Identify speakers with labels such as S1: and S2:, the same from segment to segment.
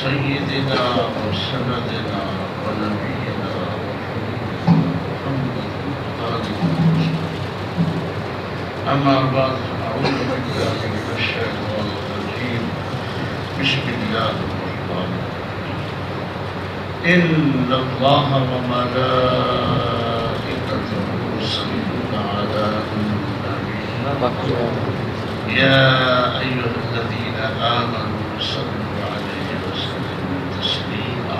S1: سيدنا وسندنا ونبينا محمد أما بعد أعوذ بالله من الشيطان الرجيم بسم الله الرحمن الرحيم إن الله وملائكته يصلون على النبي يا أيها الذين آمنوا صلوا عليه وسلموا تسليما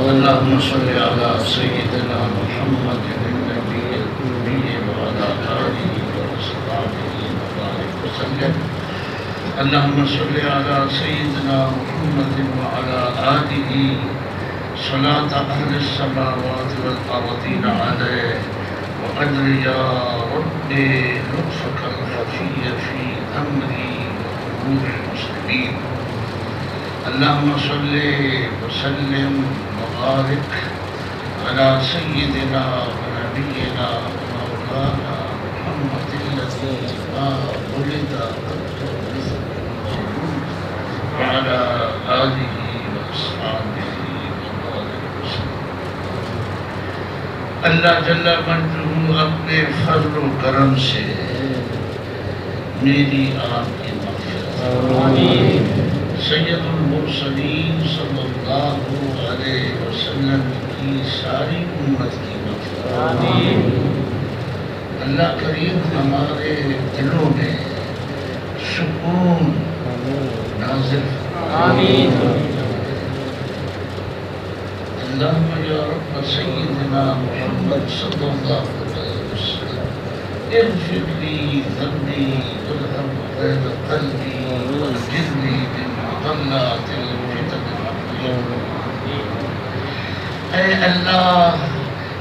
S1: اللهم صل على سيدنا محمد النبي الأمي وعلى آله وأصحابه وبارك وسلم اللهم صل على سيدنا محمد وعلى آله صلاة أهل السماوات والأرضين عليه وقدر يا رب لطفك الخفي في أمري وأمور المسلمين اللهم صل وسلم وبارك على سيدنا ونبينا ومولانا محمد الذي ما ولد وعلى آله وأصحابه وبارك وسلم اللہ جل مجدہ اپنے فضل و کرم سے میری آپ کی مغفرت آمین سید المرسلین صلی اللہ علیہ وسلم کی ساری امت کی مغفرت آمین اللہ کریم ہمارے دلوں میں سکون نازل آمین اللهم يا رب سيدنا محمد صلى الله عليه وسلم اغفر لي ذنبي وارحم غيظ قلبي واجرني من مضلات الفتن العقلية اے اللہ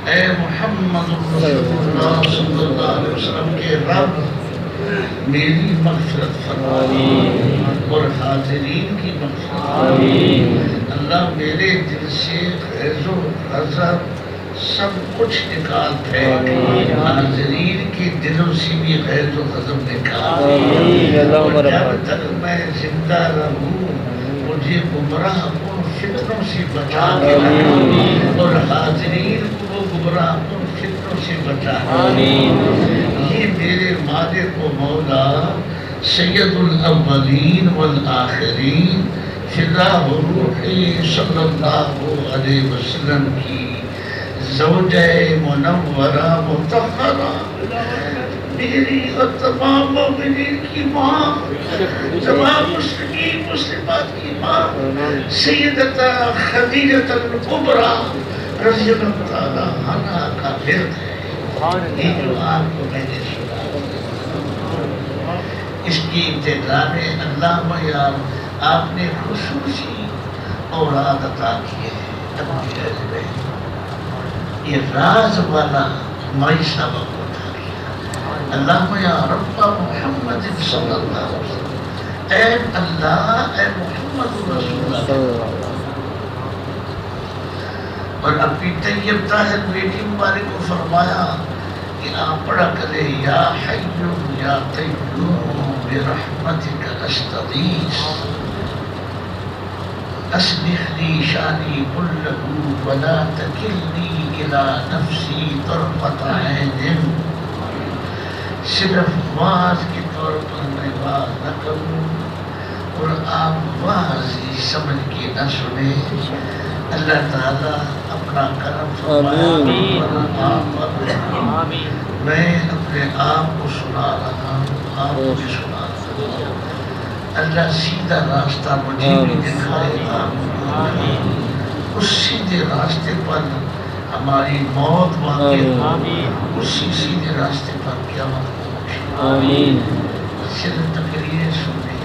S1: اے محمد رسول اللہ صلی اللہ علیہ وسلم کے رب میری مغفرت فرما اور حاضرین کی مغفرت اللہ میرے دل سے غیظ و غضب سب کچھ نکال پھینک حاضرین کے دلوں سے بھی غیظ و غضب نکال اور جب تک میں زندہ رہوں مجھے گمراہ کن فتنوں سے بچا کے رکھ اور حاضرین کو گمراہ کن فتنوں سے بچا یہ میرے مالک و مولا سید الاولین والآخرین فدا روحی صلی اللہ علیہ وسلم کی زوجہ منورہ مطہرہ میری اور تمام مومنین کی ماں تمام مسلمین مسلمات کی ماں سیدتہ خدیجہ الکبریٰ رضی اللہ تعالی عنہا کا ورد ہے یہ جو آپ کو میں نے سنا اس کی ابتدا میں اللہم یا آپ نے خصوصی اولاد عطا کیے ہیں اپنی اہل بیت یہ راز والا ہماری سبق اٹھا کیا اللہم یا رب محمد صلی اللہ علیہ وسلم اے اللہ اے محمد رسول اللہ اور اپنی طیب طاہر بیٹی مبارک کو فرمایا کہ آپ پڑھا کرے یا حی یا قیوم برحمتک استغیث اصلح لی شانی کلہ ولا تکلنی الی نفسی طرفت عین صرف واعظ کے طور پر میں واعظ نہ کروں اور آپ واعظ سمجھ کے نہ سنیں اللہ تعالیٰ اپنا کرم فرمائے میں اپنے آپ کو سنا رہا ہوں آپ کو بھی سنا رہا ہوں اللہ سیدھا راستہ مجھے بھی دکھائے گا اس سیدھے راستے پر ہماری موت واقع اسی سیدھے راستے پر قیامت پہنچے صرف تقریریں سننے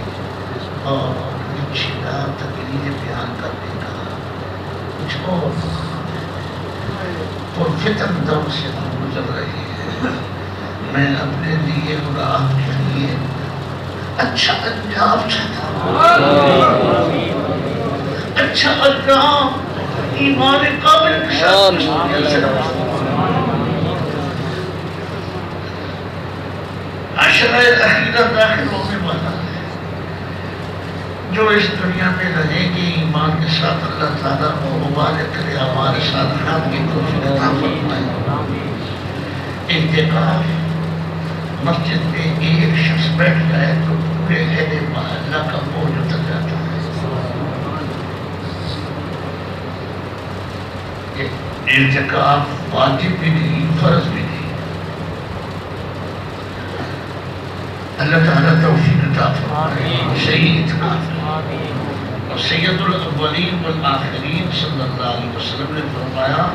S1: اور اچھا تقریریں بیان کرنے کا کچھ اور فتن دور سے ہم گزر رہے ہیں میں اپنے لیے اور آپ کے لیے اچھا انجام چاہتا ہوں اچھا انجام ایمان قابل کے ساتھ عشرہ اخیرہ داخل ہونے والا ہے جو اس دنیا میں رہیں گے ایمان کے ساتھ اللہ تعالیٰ کو مبارک کرے، ہمارے صالحات کی توفیق عطا فرمائے۔ اعتکاف مسجد میں ایک شخص بیٹھ جائے تو پورے اہل محلہ کا بوجھ اتر جاتا ہے۔ اعتکاف واجب بھی نہیں، فرض بھی نہیں۔ اللہ تعالیٰ توفیق عطا فرمائے، صحیح اعتکاف ہے۔ اور سید الاولین والآخرین صلی اللہ علیہ وسلم نے فرمایا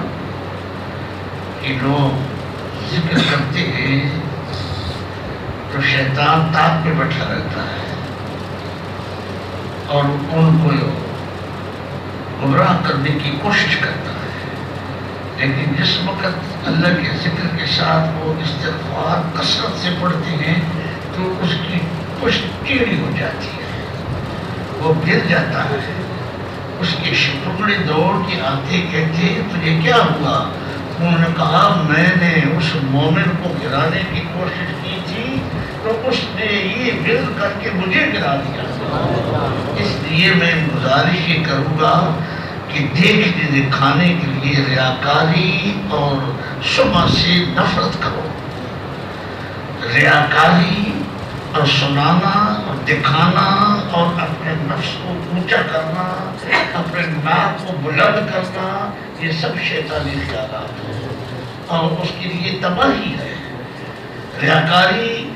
S1: کہ لوگ ذکر کرتے ہیں تو شیطان تاپ پہ بیٹھا رہتا ہے اور ان کو گمراہ کرنے کی کوشش کرتا ہے، لیکن جس وقت اللہ کے ذکر کے ساتھ وہ استغفار کثرت سے پڑھتے ہیں تو اس کی پشت ٹیڑھی ہو جاتی ہے، وہ گر جاتا ہے، اس کے ٹکڑے دوڑ کے آتے کہتے ہیں تجھے کیا ہوا؟ انہوں نے کہا میں نے اس مومن کو گرانے کی کوشش کی تھی تو اس نے یہ گر کر کے مجھے گرا دیا، اس لیے میں گزارش یہ کروں گا کہ دیکھنے دکھانے کے لیے ریاکاری اور شبہ سے نفرت کرو۔ ریاکاری اور سنانا اور دکھانا اور اپنے نفس کو اونچا کرنا، اپنے ناک کو بلند کرنا، یہ سب شیطانی خیالات ہیں اور اس کے لیے تباہی ہے۔ ریاکاری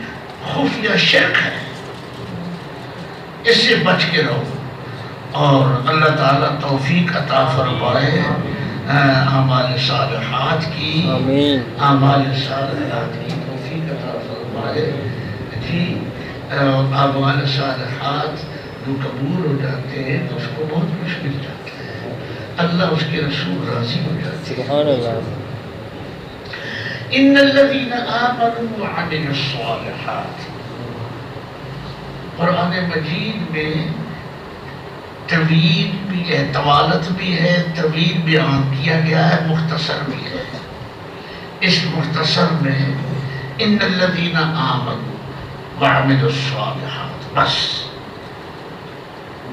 S1: خفیہ شرک ہے، اس سے بچ کے رہو اور اللہ تعالیٰ توفیق عطا فرمائے اعمال صالحات کی، اعمال صالحات کی توفیق عطا فرمائے جی۔ اعمال صالحات جو قبول ہو جاتے ہیں تو اس کو بہت کچھ مل جاتا ہے، اللہ اس کے رسول راضی ہو جاتے ہیں۔ سبحان اللہ۔ ان الذین آمنوا وعملوا الصالحات، قرآن مجید میں طویل بھی ہے، طوالت بھی ہے، طویل بیان کیا گیا ہے، مختصر بھی ہے۔ اس مختصر میں ان الذین آمنوا وعملوا الصالحات، بس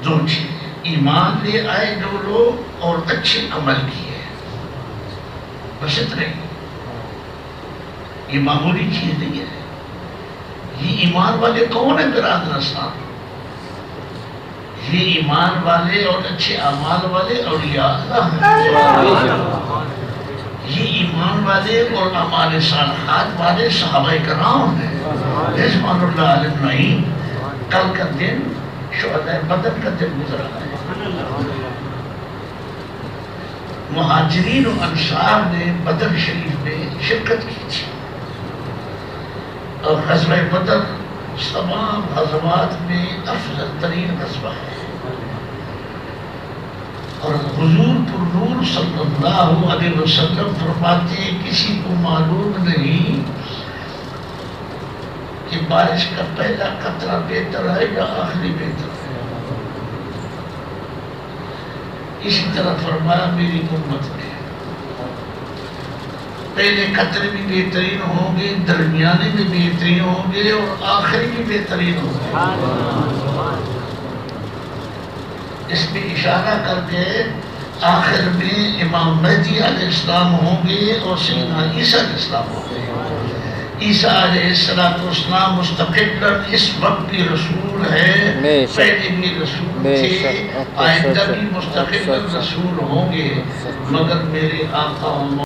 S1: دو چیزیں، ایمان لے آئے جو لوگ اور اچھے عمل کیے، بس اتنا ہی۔ یہ معمولی چیز نہیں ہے۔ یہ ایمان والے کون ہیں برادر اسلام؟ یہ ایمان والے اور اچھے اعمال والے اولیاء اللہ ہیں۔ یہ ایمان والے اور اعمال صالحات والے صحابہ کرام ہیں۔ رضوان اللہ علیہ اجمعین۔ کل کا دن شہداء بدر کا دن گزرا ہے۔ مہاجرین و انصار نے بدر شریف میں شرکت کی تھی اور غزوہ بدر تمام غزوات میں افضل ترین غزوہ ہے، اور حضور پر نور صلی اللہ علیہ وسلم فرماتے ہیں کسی کو معلوم نہیں کہ بارش کا پہلا قطرہ بہتر ہے یا آخری بہتر ہے۔ اسی طرح فرمایا میری امت میں پہلے قطرے بھی بہترین ہوں گے، درمیانے بھی بہترین ہوں گے اور آخری بھی بہترین ہوں گے۔ اس میں اشارہ کر کے آخر میں امام مہدی علیہ السلام ہوں گے اور سیدنا عیسیٰ علیہ السلام ہوں گے۔ عیسیٰ علیہ السلام مستقلاً اس وقت بھی رسول ہے، پہلے بھی رسول تھے، آئندہ بھی مستقلاً رسول ہوں گے، مگر میرے آقا